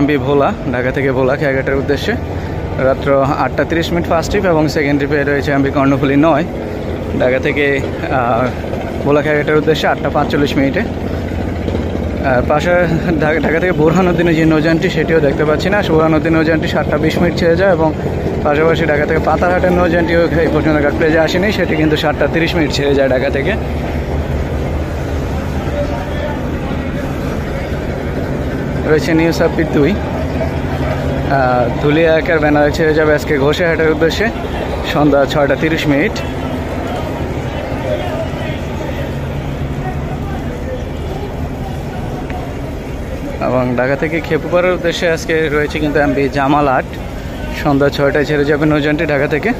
MB ভোলা, ঢাকা থেকে ভোলা খেয়াঘাটের উদ্দেশ্যে। রাত্র 8:30 ফার্স্ট ট্রিপ এবং সেকেন্ড ট্রিপে রয়েছে এমবি কর্ণফুলী 9, ঢাকা থেকে ভোলা খেয়াঘাটের উদ্দেশ্যে 8:45। পাশে ঢাকা থেকে বোরহানুদ্দিনের যে নৌযানটি সেটিও দেখতে পাচ্ছি না। বোরহানুদ্দিন নৌযানটি 7:20 ছেড়ে যায় এবং পাশাপাশি ঢাকা থেকে পাতারহাটের নৌযানটিও এই পর্যন্ত ঘাট প্লেজে আসেনি, সেটি কিন্তু 7:30 ছেড়ে যায় ঢাকা থেকে। রয়েছে নিউ সাব্বির 2, ধুলিয়া একের ব্যানারে ছেড়ে যাবে আজকে ঘোষেহাটের উদ্দেশ্যে সন্ধ্যা 6:30। এবং ঢাকা থেকে খেপুপাড়ার উদ্দেশ্যে আজকে রয়েছে কিন্তু এমবি জামাল 8, সন্ধ্যা 6টায় ছেড়ে যাবে নৌযানটি ঢাকা থেকে।